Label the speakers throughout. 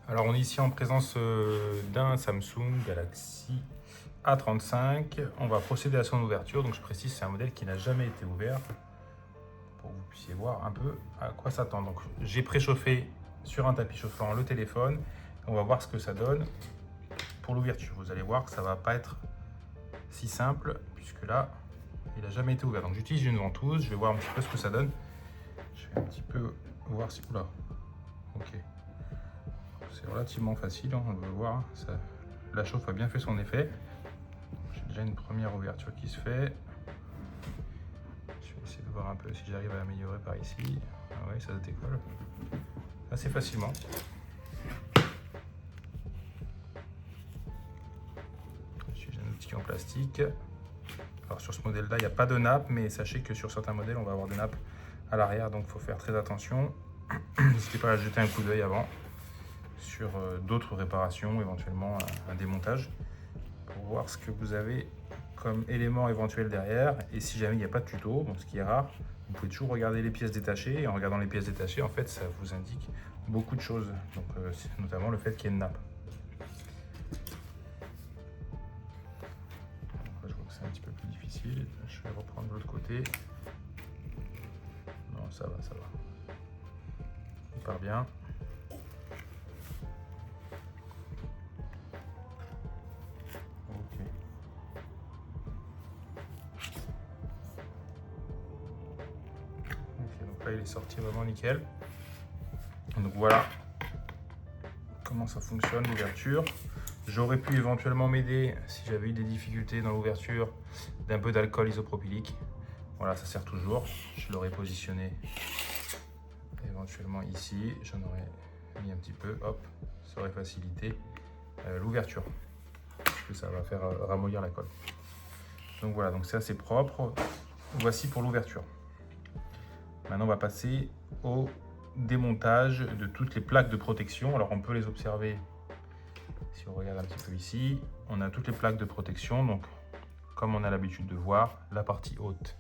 Speaker 1: Alors on est ici en présence d'un Samsung Galaxy A35. On va procéder à son ouverture. Donc je précise, c'est un modèle qui n'a jamais été ouvert pour que vous puissiez voir un peu à quoi s'attendre. Donc j'ai préchauffé sur un tapis chauffant le téléphone. On va voir ce que ça donne pour l'ouverture. Vous allez voir que ça va pas être si simple puisque là il n'a jamais été ouvert. Donc j'utilise une ventouse. Je vais voir un petit peu ce que ça donne. Je vais un petit peu voir si... Oula, ok. C'est relativement facile, hein, on va voir. Ça, la chauffe a bien fait son effet. J'ai déjà une première ouverture qui se fait. Je vais essayer de voir un peu si j'arrive à améliorer par ici. Ah oui, ça se décolle assez facilement. J'ai un outil en plastique. Alors sur ce modèle-là, il n'y a pas de nappe, mais sachez que sur certains modèles, on va avoir des nappes à l'arrière, donc il faut faire très attention. N'hésitez pas à jeter un coup d'œil avant sur d'autres réparations, éventuellement un démontage, pour voir ce que vous avez comme élément éventuel derrière. Et si jamais il n'y a pas de tuto, bon, ce qui est rare, vous pouvez toujours regarder les pièces détachées. Et en regardant les pièces détachées, en fait, ça vous indique beaucoup de choses, donc notamment le fait qu'il y ait une nappe. Je vois que c'est un petit peu plus difficile. Je vais reprendre de l'autre côté. Non, ça va, ça va. Il part bien. Ok. Ok, donc là, il est sorti vraiment nickel. Donc voilà comment ça fonctionne l'ouverture. J'aurais pu éventuellement m'aider si j'avais eu des difficultés dans l'ouverture d'un peu d'alcool isopropylique. Voilà, ça sert toujours. Je l'aurais positionné éventuellement ici. J'en aurais mis un petit peu, hop, ça aurait facilité l'ouverture. Parce que ça va faire ramollir la colle. Donc voilà, donc c'est assez propre. Voici pour l'ouverture. Maintenant, on va passer au démontage de toutes les plaques de protection. Alors on peut les observer si on regarde un petit peu ici. On a toutes les plaques de protection, donc comme on a l'habitude de voir, la partie haute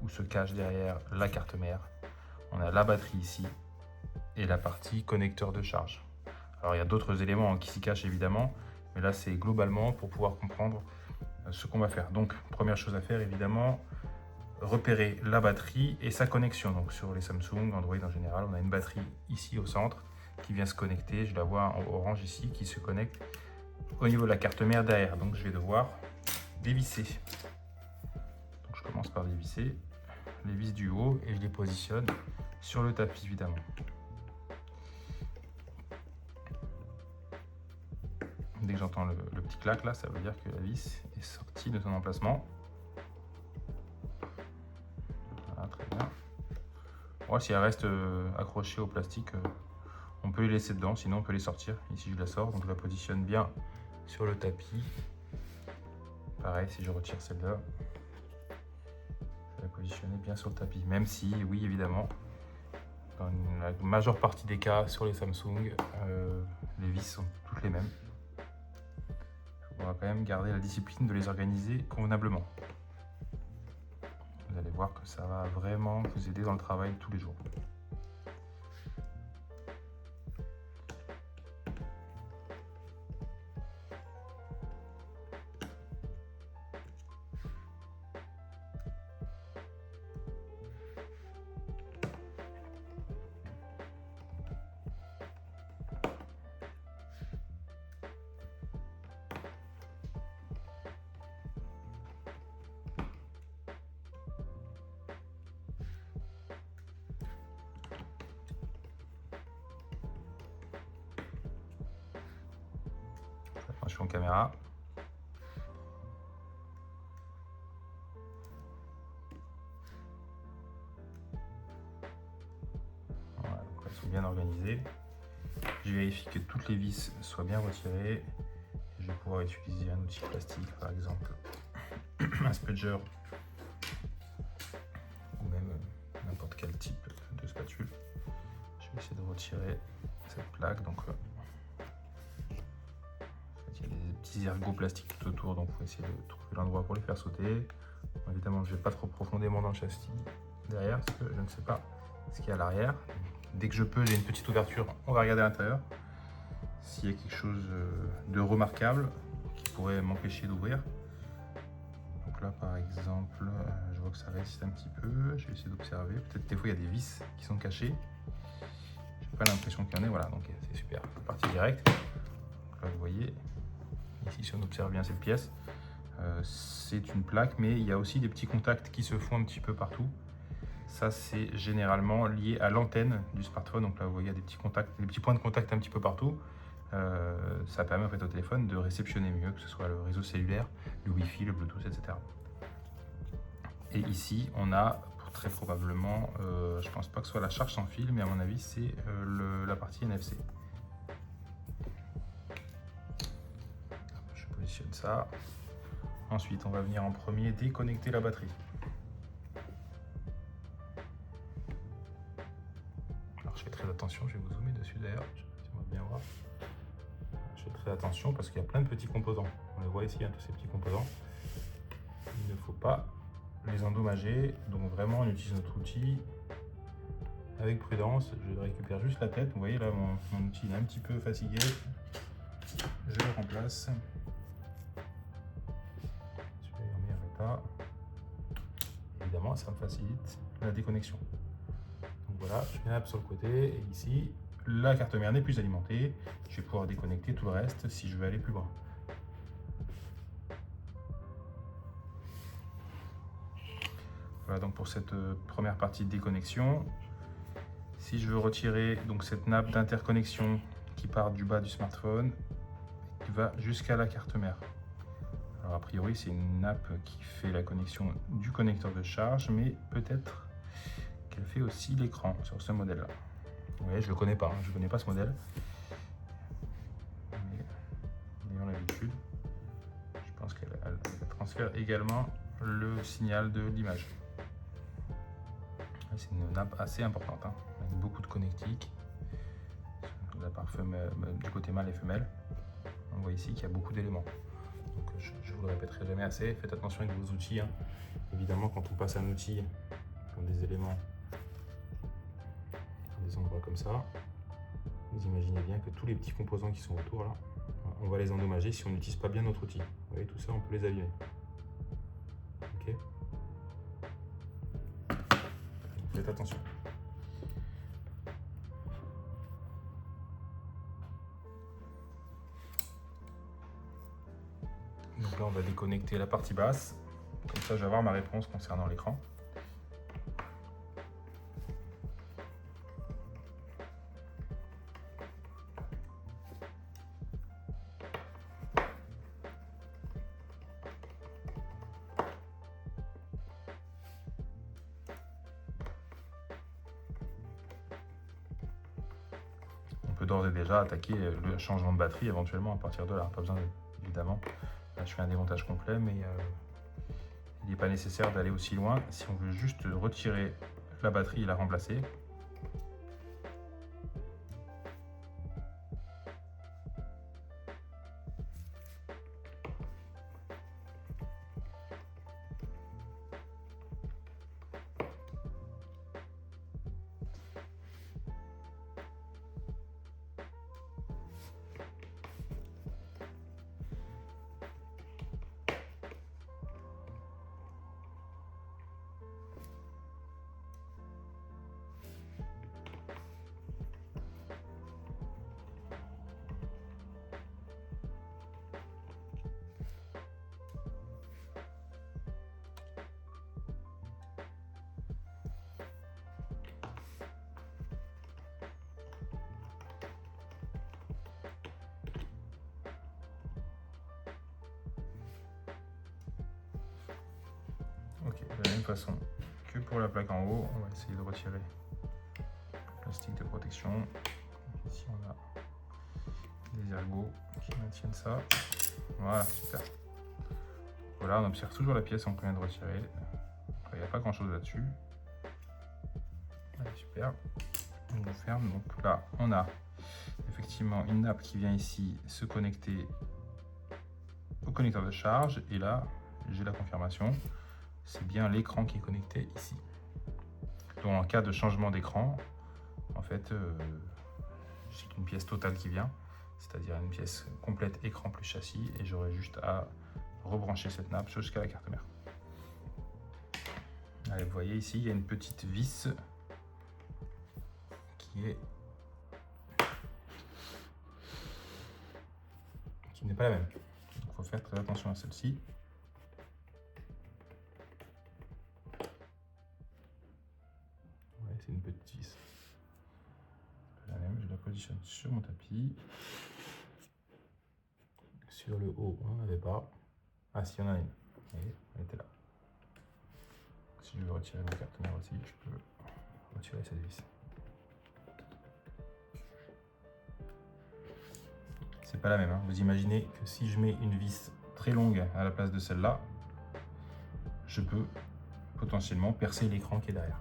Speaker 1: où se cache derrière la carte mère. On a la batterie ici et la partie connecteur de charge. Alors il y a d'autres éléments qui s'y cachent évidemment, mais là c'est globalement pour pouvoir comprendre ce qu'on va faire. Donc première chose à faire évidemment, repérer la batterie et sa connexion. Donc sur les Samsung, Android en général, on a une batterie ici au centre qui vient se connecter. Je la vois en orange ici qui se connecte au niveau de la carte mère derrière. Donc je vais devoir dévisser. Donc je commence par dévisser les vis du haut et je les positionne sur le tapis évidemment. Dès que j'entends le petit clac là, ça veut dire que la vis est sortie de son emplacement. Voilà, très bien. Bon, si elle reste accrochée au plastique, on peut les laisser dedans, sinon on peut les sortir. Ici je la sors, donc je la positionne bien sur le tapis. Pareil, si je retire celle-là, je vais la positionner bien sur le tapis. Même si, oui évidemment, dans la majeure partie des cas sur les Samsung, les vis sont toutes les mêmes. On va quand même garder la discipline de les organiser convenablement. Vous allez voir que ça va vraiment vous aider dans le travail tous les jours. Attention caméra. Voilà, donc elles sont bien organisées. Je vérifie que toutes les vis soient bien retirées. Je vais pouvoir utiliser un outil plastique, par exemple un spudger ou même n'importe quel type de spatule. Je vais essayer de retirer cette plaque. Donc, il y a des petits ergots plastiques tout autour, donc il faut essayer de trouver l'endroit pour les faire sauter. Bon, évidemment, je ne vais pas trop profondément dans le châssis derrière parce que je ne sais pas ce qu'il y a à l'arrière. Dès que je peux, j'ai une petite ouverture, on va regarder à l'intérieur. s'il y a quelque chose de remarquable qui pourrait m'empêcher d'ouvrir. Donc là par exemple, je vois que ça résiste un petit peu, je vais essayer d'observer. Peut-être des fois il y a des vis qui sont cachées. J'ai pas l'impression qu'il y en ait, voilà, donc c'est super, partie directe. Donc là vous voyez, ici si on observe bien cette pièce, c'est une plaque, mais il y a aussi des petits contacts qui se font un petit peu partout. Ça, c'est généralement lié à l'antenne du smartphone. Donc là, vous voyez, il y a des petits contacts, des petits points de contact un petit peu partout. Ça permet en fait au téléphone de réceptionner mieux, que ce soit le réseau cellulaire, le Wi-Fi, le Bluetooth, etc. Et ici, on a très probablement, je pense pas que ce soit la charge sans fil, mais à mon avis, c'est la partie NFC. Je positionne ça. Ensuite, on va venir en premier déconnecter la batterie. Alors, je fais très attention, je vais vous zoomer dessus d'ailleurs, on va bien voir. Je fais très attention parce qu'il y a plein de petits composants. On les voit ici, tous ces petits composants. Il ne faut pas les endommager. Donc vraiment, on utilise notre outil avec prudence. Je récupère juste la tête. Vous voyez là, mon outil est un petit peu fatigué. Je le remplace. Celui-là est en meilleur état. Évidemment, ça me facilite la déconnexion. Donc voilà, je mets la nappe sur le côté et ici, la carte mère n'est plus alimentée. Je vais pouvoir déconnecter tout le reste si je veux aller plus loin. Voilà donc pour cette première partie de déconnexion. Si je veux retirer donc cette nappe d'interconnexion qui part du bas du smartphone, qui va jusqu'à la carte mère. Alors a priori c'est une nappe qui fait la connexion du connecteur de charge, mais peut-être qu'elle fait aussi l'écran sur ce modèle-là. Vous voyez, je ne le connais pas, hein, je ne connais pas ce modèle. Mais ayant l'habitude, je pense qu'elle transfère également le signal de l'image. C'est une nappe assez importante, hein, avec beaucoup de connectiques de la part du côté mâle et femelle. On voit ici qu'il y a beaucoup d'éléments. Donc je ne vous le répéterai jamais assez, faites attention avec vos outils. Hein. Évidemment, quand on passe un outil dans des éléments, dans des endroits comme ça, vous imaginez bien que tous les petits composants qui sont autour là, on va les endommager si on n'utilise pas bien notre outil. Vous voyez, tout ça, on peut les abîmer. Ok ? Faites attention. Donc là, on va déconnecter la partie basse. Comme ça, je vais avoir ma réponse concernant l'écran. On peut d'ores et déjà attaquer le changement de batterie éventuellement à partir de là. Pas besoin, évidemment. Là, je fais un démontage complet, mais il n'est pas nécessaire d'aller aussi loin. Si on veut juste retirer la batterie et la remplacer, ok, de la même façon que pour la plaque en haut, on va essayer de retirer le plastique de protection. Ici on a des ergots qui maintiennent ça. Voilà, super. Voilà, on observe toujours la pièce, on vient de retirer. Il n'y a pas grand chose là-dessus. Allez, super. On le ferme. Donc là, on a effectivement une nappe qui vient ici se connecter au connecteur de charge. Et là, j'ai la confirmation. C'est bien l'écran qui est connecté ici. Donc en cas de changement d'écran, en fait, c'est une pièce totale qui vient. c'est-à-dire une pièce complète écran plus châssis, et j'aurai juste à rebrancher cette nappe jusqu'à la carte mère. Allez, vous voyez ici, il y a une petite vis qui n'est pas la même. Il faut faire très attention à celle-ci. Ouais, c'est une petite vis. La même, je la positionne sur mon tapis. Sur le haut, on n'en avait pas. Ah si, on en a une. Et elle était là. Si je veux retirer ma carte mère aussi, je peux retirer cette vis. C'est pas la même. Hein. Vous imaginez que si je mets une vis très longue à la place de celle-là, je peux potentiellement percer l'écran qui est derrière.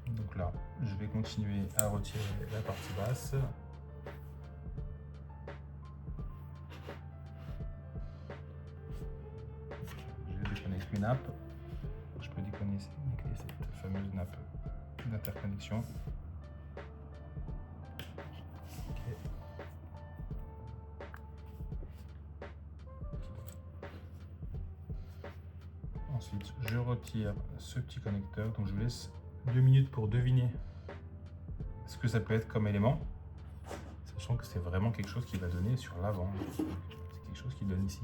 Speaker 1: Donc là, je vais continuer à retirer la partie basse. Je déconnecte mes nappes. Je peux déconnecter cette fameuse nappe d'interconnexion. Okay. Ensuite, je retire ce petit connecteur. Donc je vous laisse 2 minutes pour deviner ce que ça peut être comme élément, sachant que c'est vraiment quelque chose qui va donner sur l'avant. C'est quelque chose qui donne ici.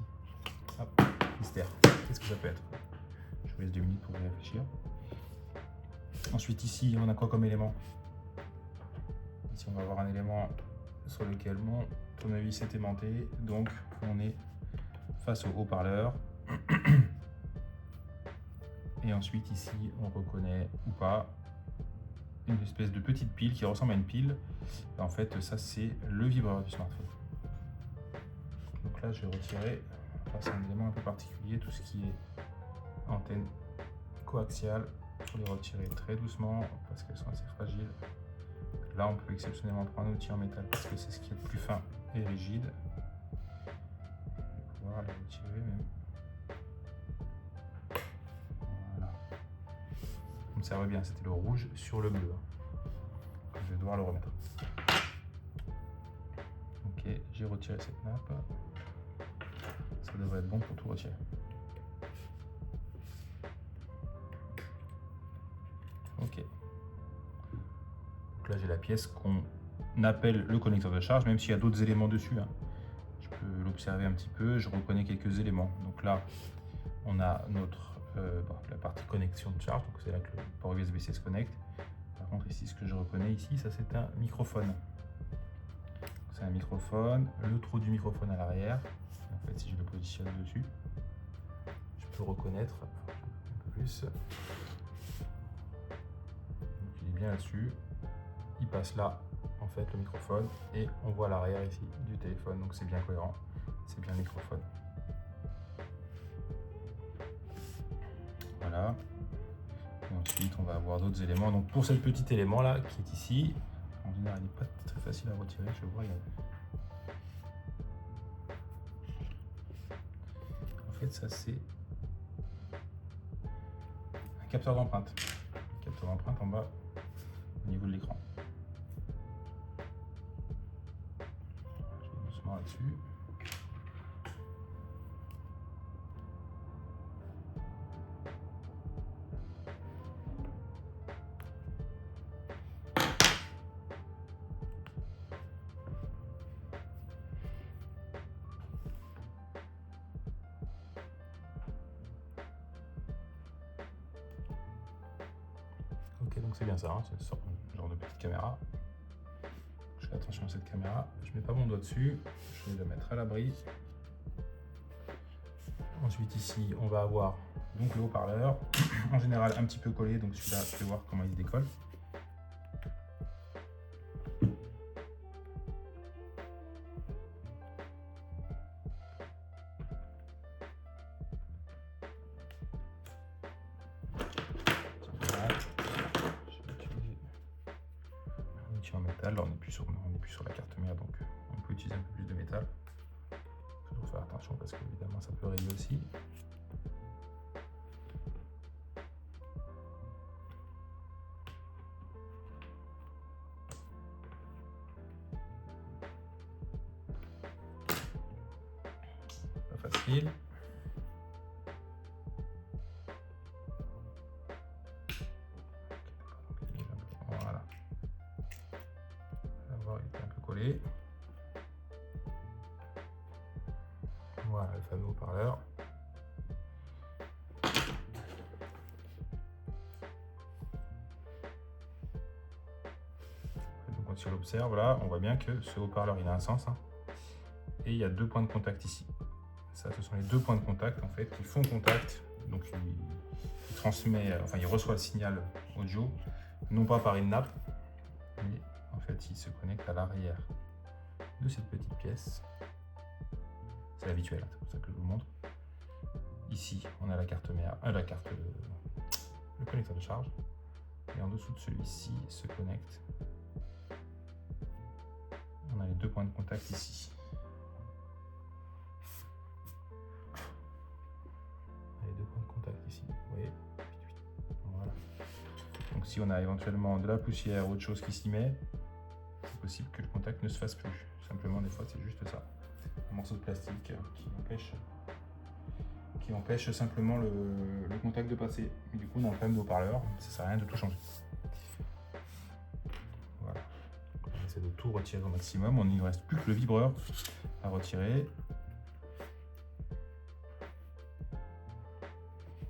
Speaker 1: Hop, mystère. Qu'est-ce que ça peut être? Je vous laisse 2 minutes pour y réfléchir. Ensuite, ici, on a quoi comme élément? Ici, on va avoir un élément sur lequel mon tournevis est aimanté. Donc, on est face au haut-parleur. Et ensuite, ici, on reconnaît ou pas une espèce de petite pile qui ressemble à une pile. Et en fait, ça, c'est le vibreur du smartphone. Donc là, je vais retirer, c'est un élément un peu particulier, tout ce qui est antenne coaxiale. Il faut les retirer très doucement parce qu'elles sont assez fragiles. Là, on peut exceptionnellement prendre un outil en métal parce que c'est ce qui est le plus fin et rigide. Je vais pouvoir les retirer même. Voilà. Ça me servait bien, c'était le rouge sur le bleu. Je vais devoir le remettre. Ok, j'ai retiré cette nappe. Ça devrait être bon pour tout retirer. Ok. Donc là, j'ai la pièce qu'on appelle le connecteur de charge, même s'il y a d'autres éléments dessus. Hein. Je peux l'observer un petit peu, je reconnais quelques éléments. Donc là, on a notre la partie connexion de charge, donc c'est là que le port USB-C se connecte. Par contre, ici, ce que je reconnais ici, ça c'est un microphone. C'est un microphone, le trou du microphone à l'arrière. En fait, si je le positionne dessus, je peux reconnaître un peu plus. Donc, il est bien là-dessus. Il passe là, en fait, le microphone, et on voit l'arrière ici du téléphone. Donc, c'est bien cohérent. C'est bien le microphone. Voilà. Et ensuite, on va avoir d'autres éléments. Donc, pour ce petit élément là qui est ici, en général, il n'est pas très facile à retirer. Je vois, en fait, ça c'est un capteur d'empreinte. Un capteur d'empreinte en bas au niveau de l'écran. Je vais doucement là-dessus. Ok, donc c'est bien ça, hein, c'est ce genre de petite caméra. Je fais attention à cette caméra, je ne mets pas mon doigt dessus, je vais la mettre à l'abri. Ensuite ici, on va avoir donc le haut-parleur, en général un petit peu collé, donc celui-là, je vais voir comment il se décolle. En métal, là on n'est plus sur la carte mère, donc on peut utiliser un peu plus de métal. Il faut faire attention parce qu'évidemment ça peut rayer aussi. facile. Voilà. On va voir, il était un peu collé. Voilà le fameux haut-parleur. Donc quand on l'observe là, on voit bien que ce haut-parleur il a un sens. Hein. Et il y a 2 points de contact ici. Ça, ce sont les 2 points de contact en fait qui font contact. Donc il transmet, enfin il reçoit le signal audio, non pas par une nappe, mais en fait il se connecte à l'arrière de cette petite pièce. C'est habituel, hein, c'est pour ça que je vous montre. Ici, on a la carte mère, le connecteur de charge. Et en dessous de celui-ci se connecte. On a les 2 points de contact ici. Les 2 points de contact ici, vous voyez. Voilà. Donc si on a éventuellement de la poussière ou autre chose qui s'y met, c'est possible que le contact ne se fasse plus. Simplement, des fois, c'est juste ça. Un morceau de plastique qui empêche simplement le contact de passer. Et du coup, dans le problème de haut-parleur, ça sert à rien de tout changer. Voilà. On essaie de tout retirer au maximum. Il ne reste plus que le vibreur à retirer.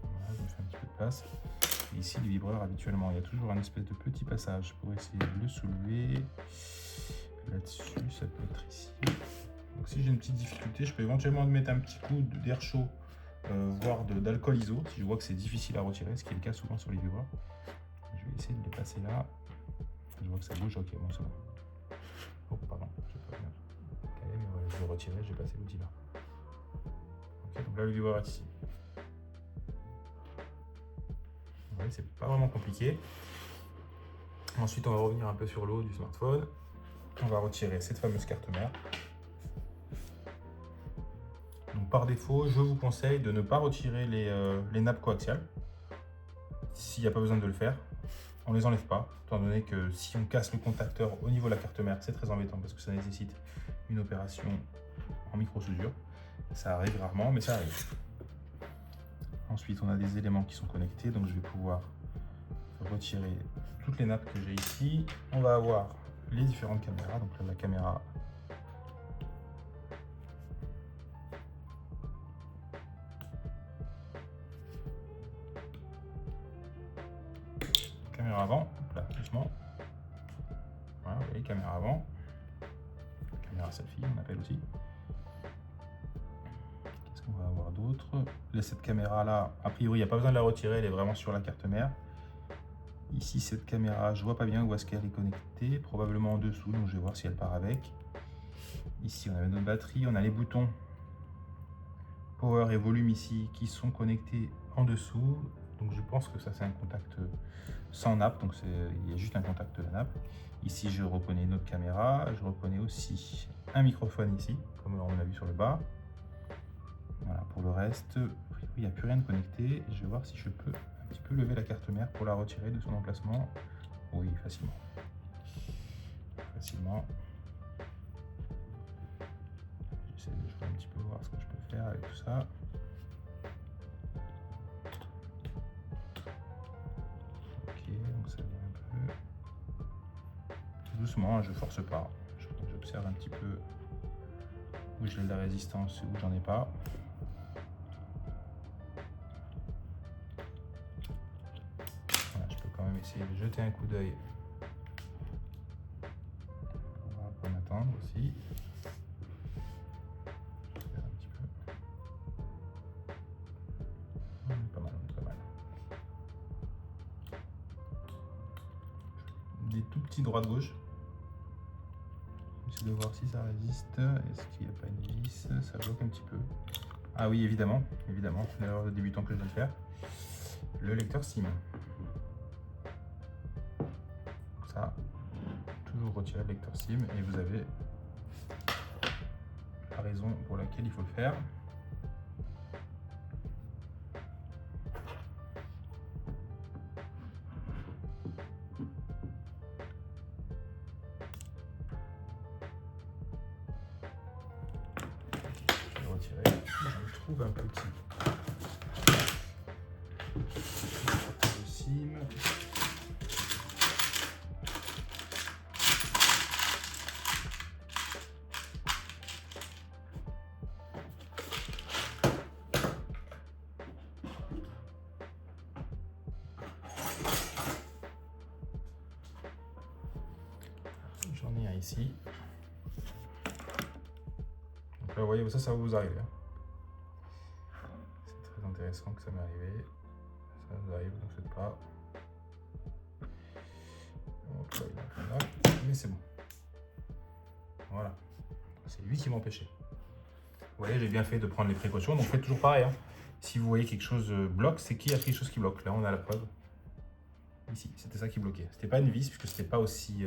Speaker 1: Voilà, je me fais un petit peu de place. Et ici, le vibreur, habituellement, il y a toujours un espèce de petit passage pour essayer de le soulever. Là-dessus, ça peut être ici. Donc si j'ai une petite difficulté, je peux éventuellement mettre un petit coup d'air chaud, voire d'alcool iso, si je vois que c'est difficile à retirer, ce qui est le cas souvent sur les vibreurs. Je vais essayer de les passer là. Je vois que ça bouge, ok, bon c'est bon. Oh pardon, je vais pas bien caler, mais voilà, je vais retirer, je vais passer l'outil là. Ok, donc là le vibreur est ici. Vous voyez, c'est pas vraiment compliqué. Ensuite, on va revenir un peu sur l'eau du smartphone. On va retirer cette fameuse carte mère. Donc par défaut, je vous conseille de ne pas retirer les nappes coaxiales. S'il n'y a pas besoin de le faire, on ne les enlève pas, étant donné que si on casse le contacteur au niveau de la carte mère, c'est très embêtant parce que ça nécessite une opération en micro-soudure. Ça arrive rarement, mais ça arrive. Ensuite, on a des éléments qui sont connectés, donc je vais pouvoir retirer toutes les nappes que j'ai ici. On va avoir les différentes caméras, donc là, la caméra avant, là, doucement. Voilà, vous voyez, caméra avant, caméra selfie, on appelle aussi. Qu'est-ce qu'on va avoir d'autre? Là, cette caméra-là, a priori, il n'y a pas besoin de la retirer, elle est vraiment sur la carte mère. Ici, cette caméra, je vois pas bien où est-ce qu'elle est connectée, probablement en dessous, donc je vais voir si elle part avec. Ici, on a notre batterie, on a les boutons power et volume ici qui sont connectés en dessous. Donc je pense que ça c'est un contact sans nappe, donc il y a juste un contact de la nappe. Ici je reconnais une autre caméra, je reconnais aussi un microphone ici, comme on l'a vu sur le bas. Voilà, pour le reste, il n'y a plus rien de connecté. Je vais voir si je peux un petit peu lever la carte mère pour la retirer de son emplacement. Oui, facilement. Facilement. J'essaie de jouer un petit peu, voir ce que je peux faire avec tout ça. Donc ça vient un peu doucement, je force pas, j'observe un petit peu où j'ai de la résistance et où j'en ai pas. Voilà, je peux quand même essayer de jeter un coup d'œil. On va pas m'attendre aussi. Je vais un petit peu. Pas mal, pas mal. Des tout petits droite-gauche. J'essaie de voir si ça résiste. Est-ce qu'il n'y a pas une vis? Ça bloque un petit peu. Ah oui, évidemment, évidemment. C'est l'erreur de débutant que je dois le faire. Le lecteur SIM. Ça, toujours retirer le lecteur SIM et vous avez la raison pour laquelle il faut le faire. Je vais retirer, j'en ai trouve un petit SIM. J'en ai un ici. Donc là, vous voyez, ça va vous arriver. C'est très intéressant que ça m'est arrivé. Ça vous arrive, donc faites pas. Donc là, il est là, mais c'est bon. Voilà. C'est lui qui m'empêchait. Vous voyez, j'ai bien fait de prendre les précautions. Donc faites toujours pareil. Hein. Si vous voyez quelque chose bloque, c'est qu'il y a quelque chose qui bloque. Là, on a la preuve. Ici, c'était ça qui bloquait. C'était pas une vis, puisque c'était pas aussi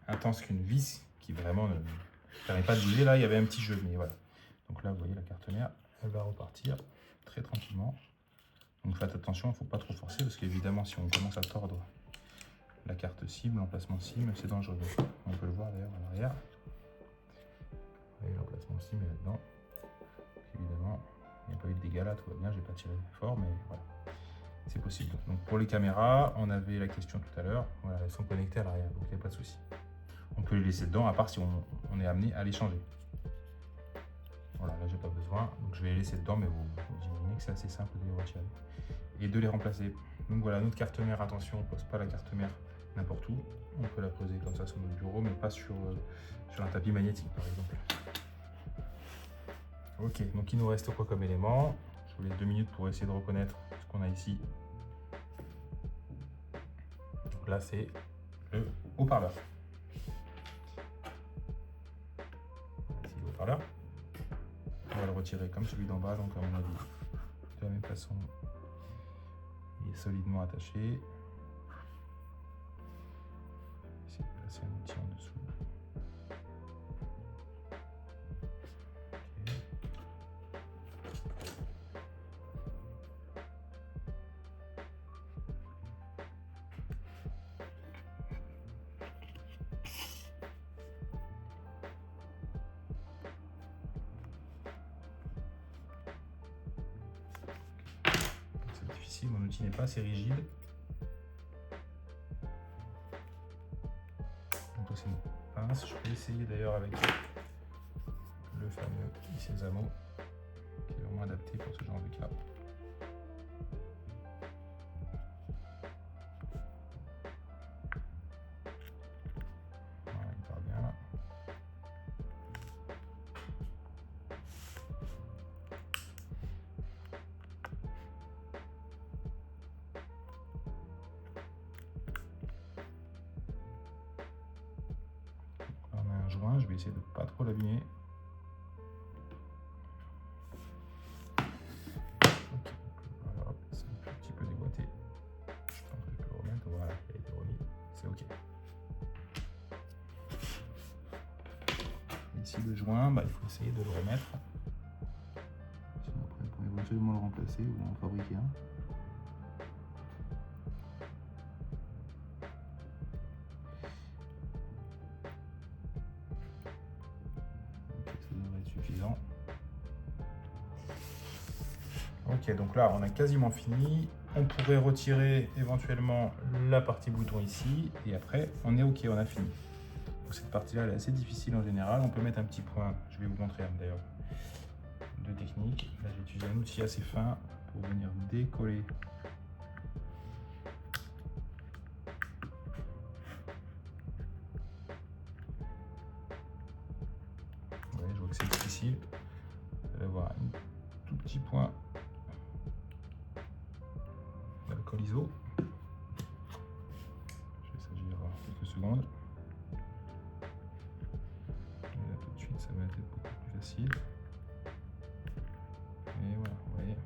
Speaker 1: intense qu'une vis qui vraiment ne permet pas de bouger. Là, il y avait un petit jeu, mais voilà. Donc là, vous voyez la carte mère, elle va repartir très tranquillement. Donc faites attention, il ne faut pas trop forcer, parce qu'évidemment, si on commence à tordre la carte cible, l'emplacement cible, c'est dangereux. On peut le voir d'ailleurs à l'arrière. Vous voyez, l'emplacement cible est là-dedans. Évidemment, il n'y a pas eu de dégâts là, tout va bien, j'ai pas tiré fort, mais voilà. C'est possible. Donc pour les caméras, on avait la question tout à l'heure. Voilà, elles sont connectées à l'arrière, donc il n'y a pas de souci. On peut les laisser dedans, à part si on est amené à les changer. Voilà, là j'ai pas besoin, donc je vais les laisser dedans, mais vous imaginez que c'est assez simple de les retirer et de les remplacer. Donc voilà, notre carte mère, attention, on ne pose pas la carte mère n'importe où. On peut la poser comme ça sur notre bureau, mais pas sur un tapis magnétique par exemple. Ok, donc il nous reste quoi comme élément? Je vous laisse 2 minutes pour essayer de reconnaître ce qu'on a ici. Donc là c'est le haut-parleur. C'est le haut-parleur. On va le retirer comme celui d'en bas, donc à mon avis, de la même façon, il est solidement attaché. Essayer de placer un outil en dessous. C'est difficile, mon outil n'est pas assez rigide. Donc c'est une pince. Je peux essayer d'ailleurs avec le fameux Isezamo, qui est vraiment adapté pour ce genre de cas. Voilà, il part bien là. On a un joint, je vais essayer de ne pas trop l'abîmer. Voilà, c'est un petit peu déboîté. Je pense que je peux le remettre. Voilà, il a été remis. C'est ok. Ici le joint, il faut essayer de le remettre. Sinon après, vous pouvez éventuellement le remplacer ou en fabriquer un. Ça devrait être suffisant. Ok, donc là on a quasiment fini. On pourrait retirer éventuellement la partie bouton ici et après on est ok, on a fini. Donc cette partie-là elle est assez difficile en général. On peut mettre un petit point, je vais vous montrer d'ailleurs de technique. Là j'ai utilisé un outil assez fin pour venir décoller. Vous voyez, je vois que c'est difficile. Vous allez avoir un tout petit point d'alcool ISO. Je vais s'agir quelques secondes. Et là tout de suite ça va être beaucoup plus facile. Et voilà, vous voyez.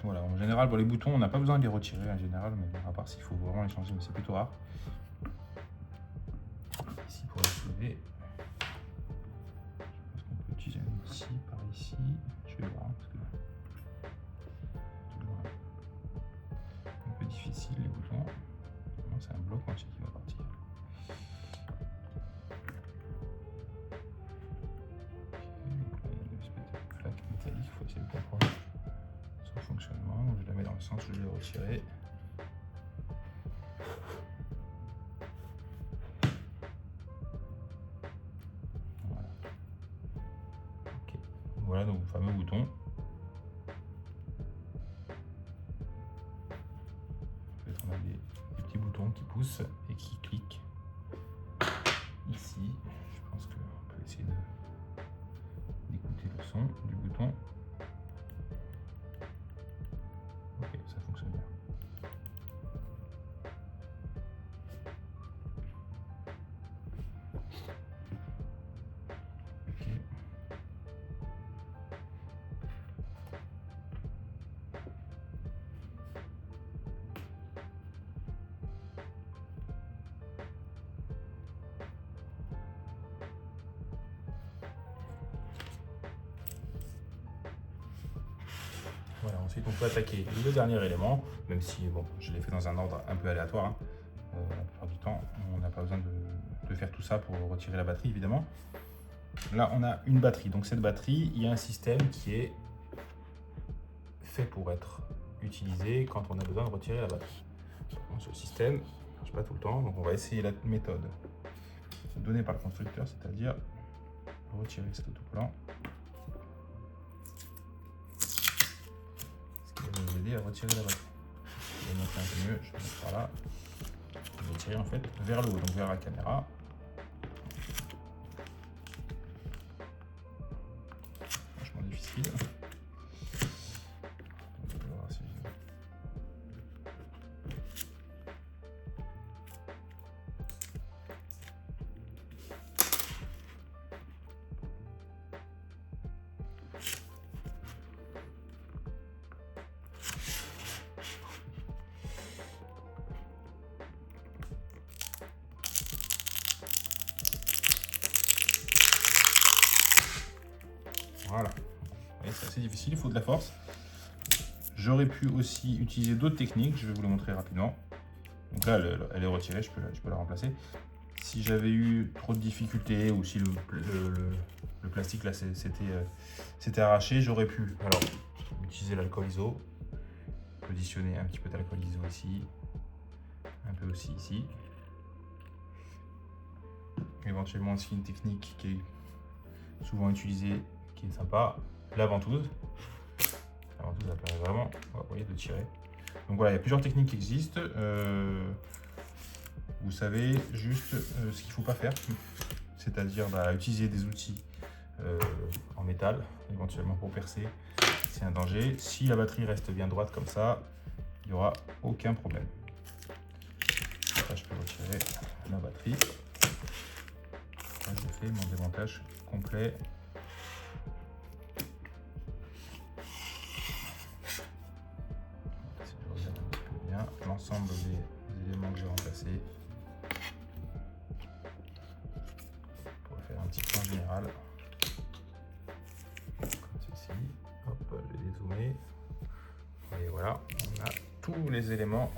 Speaker 1: Voilà, en général pour les boutons on n'a pas besoin de les retirer en général, mais à part s'il faut vraiment les changer, mais c'est plutôt rare. Ici pour les soulever, je pense qu'on peut utiliser un outil par ici. Je vais voir parce que c'est toujours un peu difficile les boutons. C'est un bloc entier qui je l'ai retiré. Voilà. Okay. Voilà donc le fameux bouton. En fait, on a des petits boutons qui poussent et qui cliquent ici. Je pense qu'on peut essayer d'écouter le son du bouton. Ok, ça fonctionne bien. Ok. Voilà, ensuite on peut attaquer le dernier élément, même si bon, je l'ai fait dans un ordre un peu aléatoire. Hein. La plupart du temps, on n'a pas besoin de faire tout ça pour retirer la batterie, évidemment. Là, on a une batterie. Donc cette batterie, il y a un système qui est fait pour être utilisé quand on a besoin de retirer la batterie. Donc, ce système ne marche pas tout le temps, donc on va essayer la méthode donnée par le constructeur, c'est-à-dire retirer cet autocollant. Nous aider à retirer la batterie. Je vais montrer un peu mieux, je vais mettre par là. Je vais tirer en fait vers le haut, donc vers la caméra. Franchement difficile. Donc, on va voir si voilà. C'est assez difficile, il faut de la force. J'aurais pu aussi utiliser d'autres techniques, je vais vous les montrer rapidement. Donc là, elle est retirée, je peux la remplacer. Si j'avais eu trop de difficultés ou si le plastique là s'était arraché, j'aurais pu alors utiliser l'alcool iso, positionner un petit peu d'alcool iso ici, un peu aussi ici. Éventuellement aussi une technique qui est souvent utilisée, qui est sympa, la ventouse. La ventouse, ça permet vraiment, vous voyez, de tirer. Donc voilà, il y a plusieurs techniques qui existent. Vous savez juste ce qu'il ne faut pas faire, c'est-à-dire utiliser des outils en métal, éventuellement pour percer, c'est un danger. Si la batterie reste bien droite comme ça, il n'y aura aucun problème. Là, je peux retirer la batterie. Là, j'ai fait mon démontage complet. Si je regarde un petit peu bien l'ensemble des éléments que j'ai remplacés. Pour faire un petit point général. Comme ceci. Hop, je vais dézoomer. Et voilà, on a tous les éléments,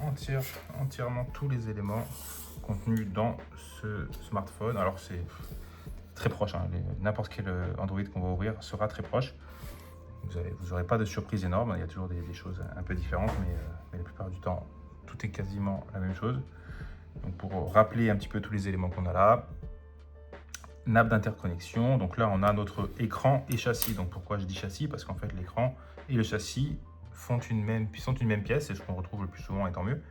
Speaker 1: entièrement tous les éléments contenus dans ce smartphone. Alors c'est très proche, hein. N'importe quel Android qu'on va ouvrir sera très proche. Vous n'aurez pas de surprise énorme, il y a toujours des choses un peu différentes, mais la plupart du temps, tout est quasiment la même chose. Donc pour rappeler un petit peu tous les éléments qu'on a là, nappe d'interconnexion, donc là on a notre écran et châssis. Donc pourquoi je dis châssis? Parce qu'en fait l'écran et le châssis sont une même pièce, et ce qu'on retrouve le plus souvent et tant mieux.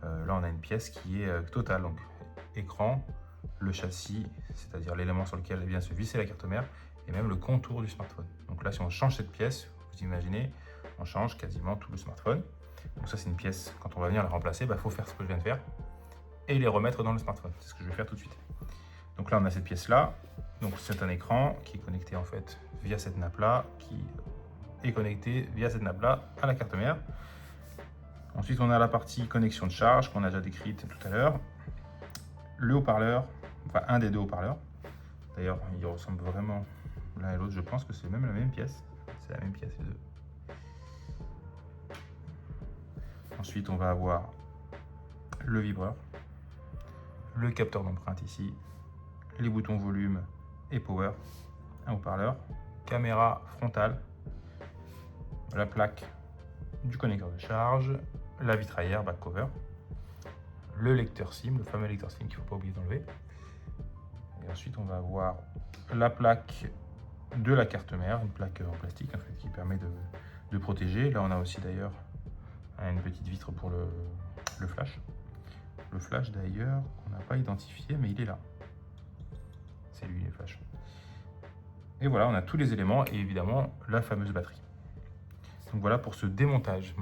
Speaker 1: Là on a une pièce qui est totale, donc écran, le châssis, c'est-à-dire l'élément sur lequel vient se visser la carte mère, et même le contour du smartphone. Donc là si on change cette pièce, vous imaginez, on change quasiment tout le smartphone. Donc ça c'est une pièce, quand on va venir la remplacer, il faut faire ce que je viens de faire et les remettre dans le smartphone. C'est ce que je vais faire tout de suite. Donc là on a cette pièce là, donc c'est un écran qui est connecté en fait via cette nappe là, qui est connecté via cette nappe là à la carte mère. Ensuite on a la partie connexion de charge qu'on a déjà décrite tout à l'heure, le haut-parleur, enfin un des deux haut-parleurs. D'ailleurs ils ressemblent vraiment l'un et l'autre, je pense que c'est même la même pièce, c'est la même pièce les deux. Ensuite on va avoir le vibreur, le capteur d'empreinte ici, les boutons volume et power, un haut-parleur, caméra frontale, la plaque du connecteur de charge, la vitraillère back cover, le lecteur SIM, le fameux lecteur SIM qu'il ne faut pas oublier d'enlever. Et ensuite, on va avoir la plaque de la carte mère, une plaque en plastique en fait, qui permet de protéger. Là, on a aussi d'ailleurs une petite vitre pour le flash. Le flash d'ailleurs, on n'a pas identifié, mais il est là. C'est lui, le flash. Et voilà, on a tous les éléments et évidemment la fameuse batterie. Donc voilà pour ce démontage.